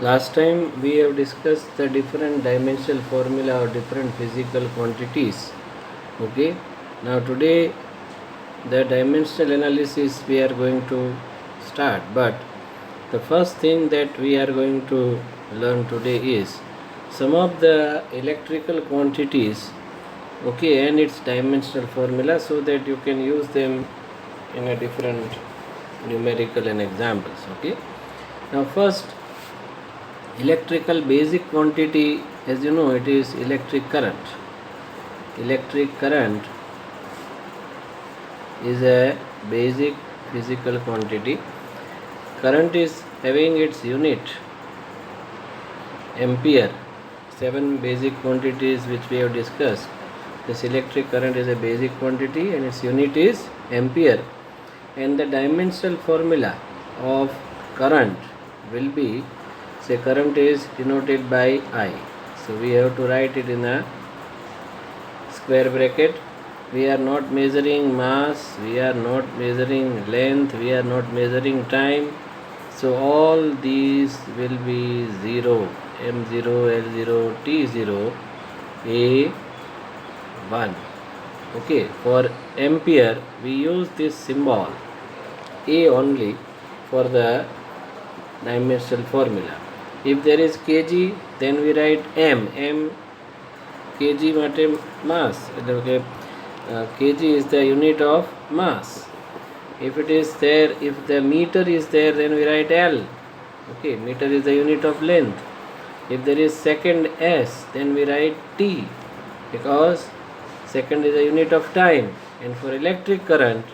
Last time we have discussed the different dimensional formula or different physical quantities. Okay, now today the dimensional analysis we are going to start, but the first thing that we are going to learn today is some of the electrical quantities, okay, and its dimensional formula, so that you can use them in a different numerical and examples. Okay, now first, electrical basic quantity, as you know, it is electric current. Electric current is a basic physical quantity. Current is having its unit ampere. 7 basic quantities which we have discussed. This electric current is a basic quantity and its unit is ampere, and the dimensional formula of current will be, say, current is denoted by I, so we have to write it in a square bracket. We are not measuring mass, we are not measuring length, we are not measuring time, so all these will be 0, m0, l0, t0, a1. Okay, for ampere we use this symbol A only for the dimensional formula. If there is kg, then we write m. Kg માટે mass, એટલે kg is the unit of mass. If it is there, if the meter is there, then we write L. Okay, meter is the unit of length. If there is second S, then we write T, because second is the unit of time. And for electric current,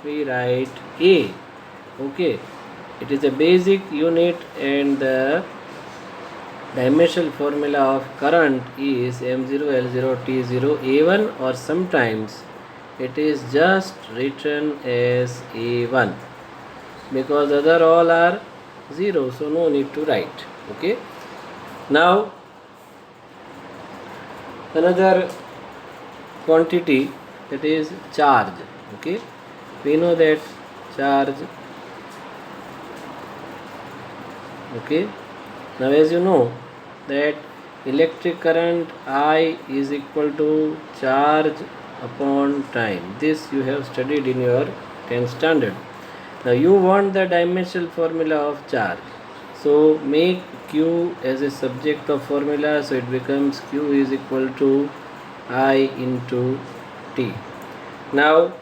we write A. Okay, it is a basic unit, and the dimensional formula of current is m0, l0, t0, a1, or sometimes it is just written as a1, because other all are 0, so no need to write. Okay, now another quantity, that is charge. Okay, we know that charge. Okay, now as you know that electric current I is equal to charge upon time. This you have studied in your 10th standard. Now you want the dimensional formula of charge, so make Q as a subject of formula, so it becomes Q is equal to I into T. Now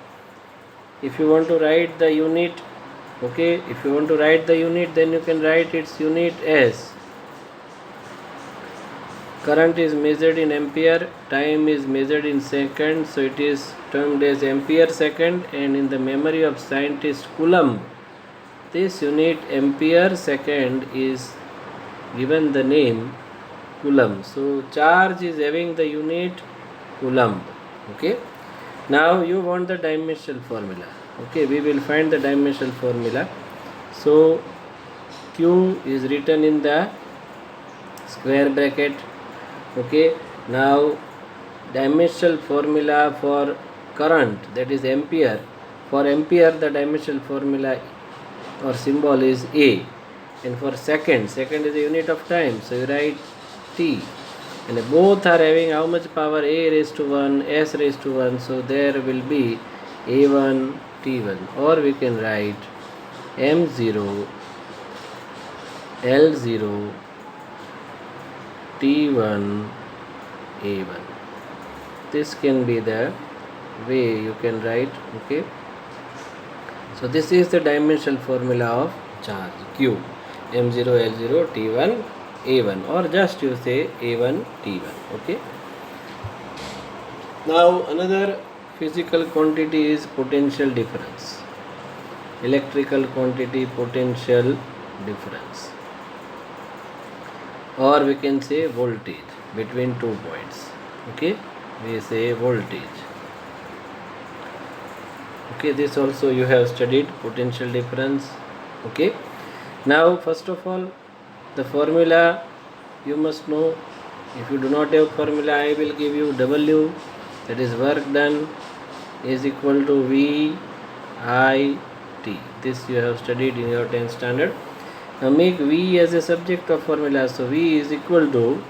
if you want to write the unit, okay, if you want to write the unit, then you can write its unit as, current is measured in ampere, time is measured in second, so it is termed as ampere second, and in the memory of scientist Coulomb, this unit ampere second is given the name Coulomb. So charge is having the unit Coulomb. Okay, now you want the dimensional formula. Okay, we will find the dimensional formula. So Q is written in the square bracket. Okay, now dimensional formula for current, that is ampere. For ampere the dimensional formula or symbol is A, and for second is the unit of time, so you write T, and both are having how much power? A raised to 1, S raised to 1, so there will be A1 T1, or we can write M0 L0 T1 A1. This can be the way you can write. Okay, so this is the dimensional formula of charge Q, M0 L0 T1 A1, or just you say A1 T1. Okay, now another physical quantity is potential difference. Electrical quantity, potential difference, or we can say voltage between 2 points. Okay, we say voltage. Okay, this also you have studied, potential difference. Okay, now first of all, the formula you must know. If you do not have formula, I will give you W, that is work done, is equal to V I T. This you have studied in your 10th standard. Now make V as a subject of formula. So V is equal to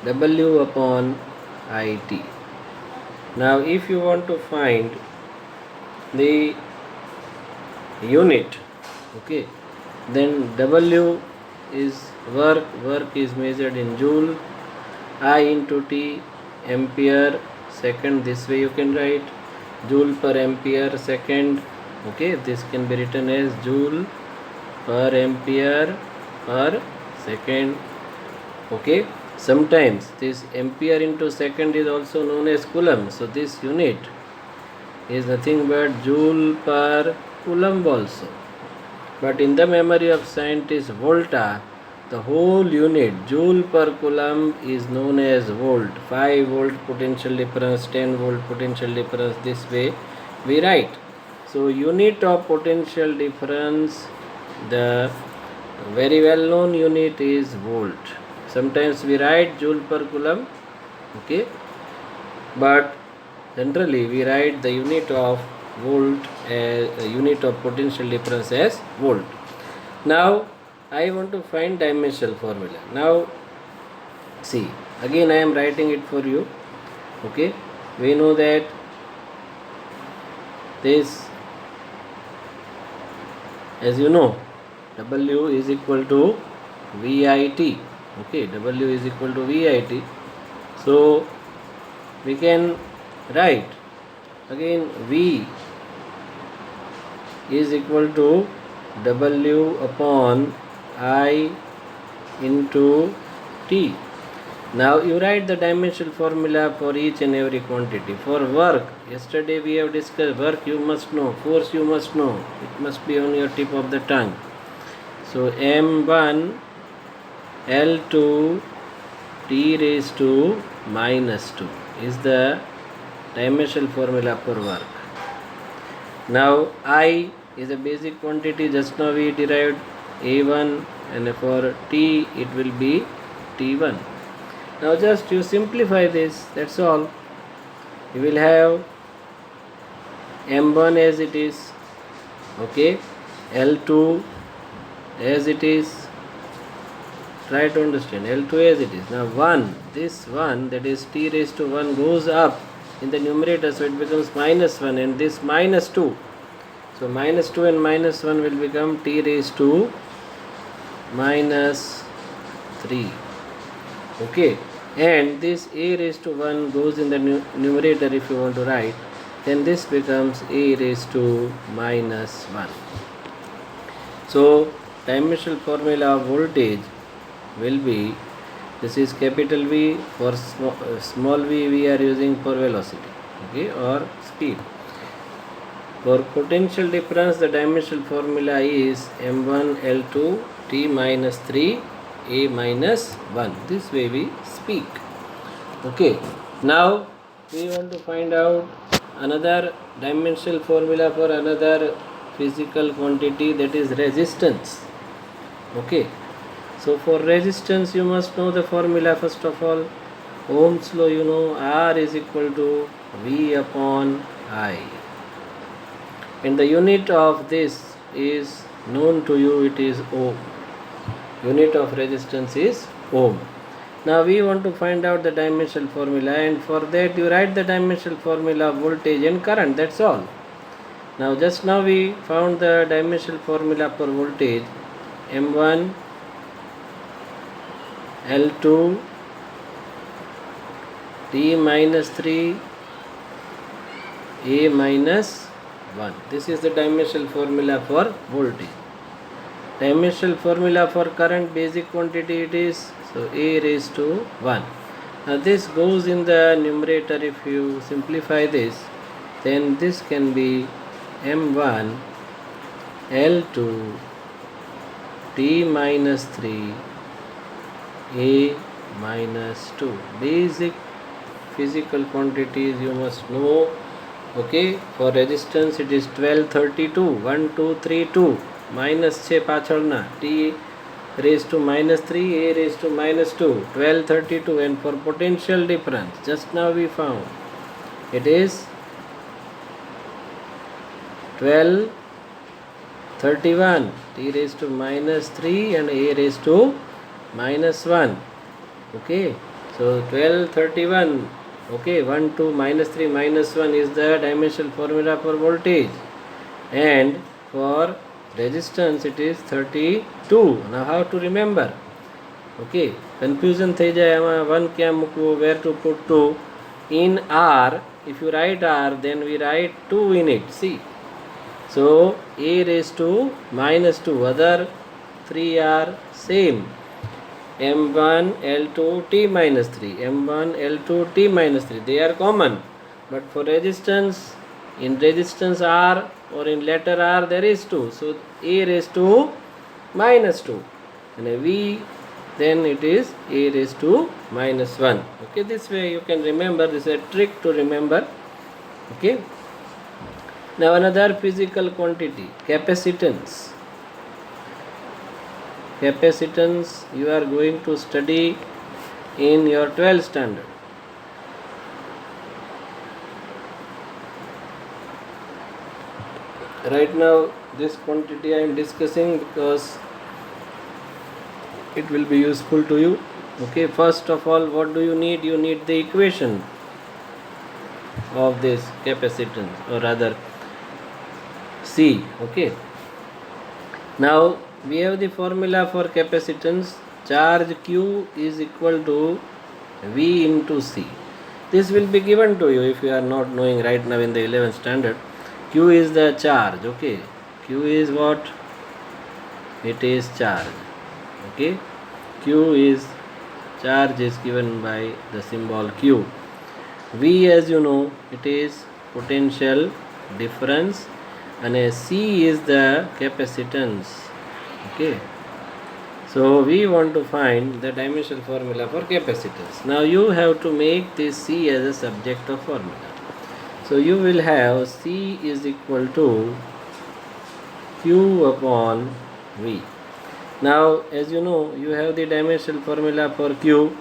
W upon IT. Now if you want to find the unit, okay, then W is work is measured in joule, I into T, ampere second, this way you can write joule per ampere second, okay, this can be written as joule per ampere per second, okay. Sometimes this ampere into second is also known as coulomb, so this unit is nothing but joule per coulomb also. But in the memory of scientist Volta, the whole unit joule per coulomb is known as volt. 5 volt potential difference, 10 volt potential difference, this way we write. So unit of potential difference, the very well known unit is volt. Sometimes we write joule per coulomb, okay, but generally we write the unit of volt as unit of potential difference as volt. Now I want to find dimensional formula. Now see, again I am writing it for you, okay. We know that this, as you know, W is equal to VIT, okay, W is equal to VIT. So we can write again V is equal to W upon I into T. Now you write the dimensional formula for each and every quantity. For work, yesterday we have discussed work you must know, force you must know, it must be on your tip of the tongue. So M1 L2 T raised to minus 2 is the dimensional formula for work. Now I is a basic quantity, just now we derived A1, and for T it will be T1. Now just you simplify this, that's all. You will have M1 as it is, okay, L2 as it is, try to understand, L2 as it is. Now 1, this 1, that is T raised to 1 goes up in the numerator, so it becomes minus 1, and this minus 2. So minus 2 and minus 1 will become T raised to minus 3, okay. And this A raised to 1 goes in the numerator if you want to write, then this becomes A raised to minus 1. So dimensional formula of voltage will be, this is capital V, for small v we are using for velocity, okay, or speed. For potential difference, the dimensional formula is M1 L2 T minus 3 A minus 1. This way we speak, okay. Now we want to find out another dimensional formula for another physical quantity, that is resistance, okay. So for resistance you must know the formula first of all. Ohm's law you know, R is equal to V upon I, and the unit of this is known to you, it is ohm. Unit of resistance is ohm. Now we want to find out the dimensional formula, and for that you write the dimensional formula of voltage and current, that's all. Now just now we found the dimensional formula for voltage, M1 L2 T minus 3 A minus 1. This is the dimensional formula for voltage. Dimensional formula for current, basic quantity it is, so A raised to 1. Now this goes in the numerator, if you simplify this, then this can be M1 L2 T minus 3 A minus 2. Basic physical quantities you must know, okay. For resistance it is 1232, 1 2 3 2, minus 6 પાછળના, T raised to minus 3 A raised to minus 2, 1232. And for potential difference, just now we found it is 1231, t raised to minus 3 and a raised to minus 1. Okay, so 1231. Okay, 1 to minus 3 minus 1 is the dimensional formula for voltage, and for resistance it is 32. Now how to remember? Okay, confusion થઈ જાય આમાં 1 ક્યાં મૂકવું, where to put 2 in R. If you write R, then we write 2 in it. See, so a raised to minus 2, other 3 are same, m1 l2 t minus 3, m1 l2 t minus 3, they are common. But for resistance, in resistance R or in letter R there is 2, so a raised to minus 2, and a V, then it is a raised to minus 1. Okay, this way you can remember. This is a trick to remember. Okay, now another physical quantity, capacitance. Capacitance you are going to study in your 12th standard. Right now this quantity I am discussing because it will be useful to you. Okay, first of all, what do you need? You need the equation of this capacitance, or rather C. Okay, now we have the formula for capacitance. Charge Q is equal to V into C. This will be given to you if you are not knowing right now in the 11th standard. Q is the charge. Okay, Q is what? It is charge. Okay, Q is charge is given by the symbol Q. V, as you know, it is potential difference, and a C is the capacitance. Okay, so we want to find the dimensional formula for capacitance. Now you have to make this C as a subject of formula. So you will have C is equal to Q upon V. Now, as you know, you have the dimensional formula for Q.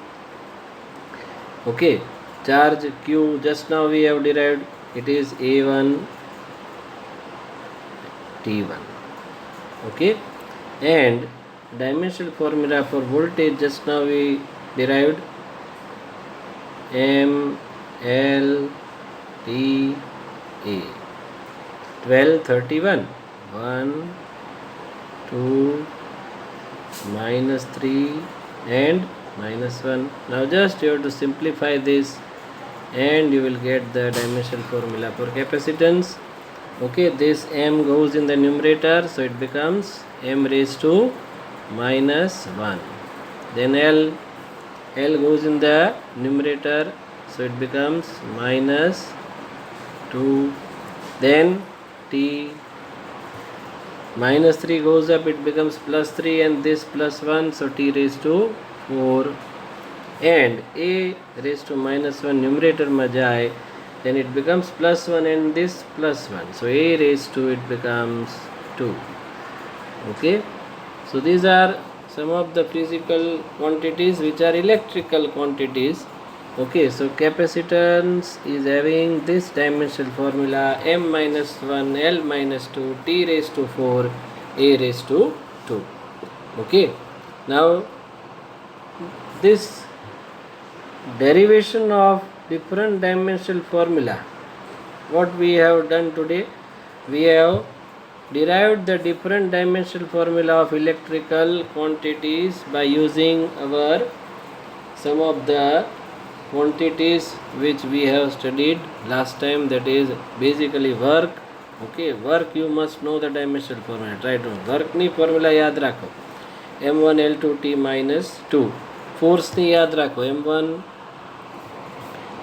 Okay, charge Q just now we have derived, it is A1 T1. Okay, and dimensional formula for voltage just now we derived, M L T A. 1231, 1 2 minus 3 and minus 1. Now just you have to simplify this and you will get the dimensional formula for capacitance. Okay, this M goes in the numerator, so it becomes M raised to minus 1. Then L goes in the numerator, so it becomes minus 2. Then T, minus 3 goes up, it becomes plus 3, and this plus 1, so T raised to 4. And A raised to minus 1 numerator ma jai, then it becomes plus 1 and this plus 1, so A raised to it becomes 2. Okay, so these are some of the physical quantities which are electrical quantities. Okay, so capacitance is having this dimensional formula, M minus 1, L minus 2, T raised to 4, A raised to 2. Okay, now this derivation of different dimensional formula, what we have done today, we have derived the different dimensional formula of electrical quantities by using our some of the quantities which we have studied last time, that is basically work. Okay, work you must know the dimensional formula. Try to work ni formula याद रखो, m1 l2 t minus 2. force ni याद रखो, m1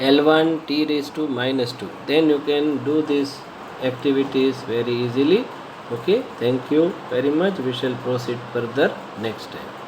l1 t raised to minus 2. Then you can do these activities very easily. Okay, thank you very much. We shall proceed further next time.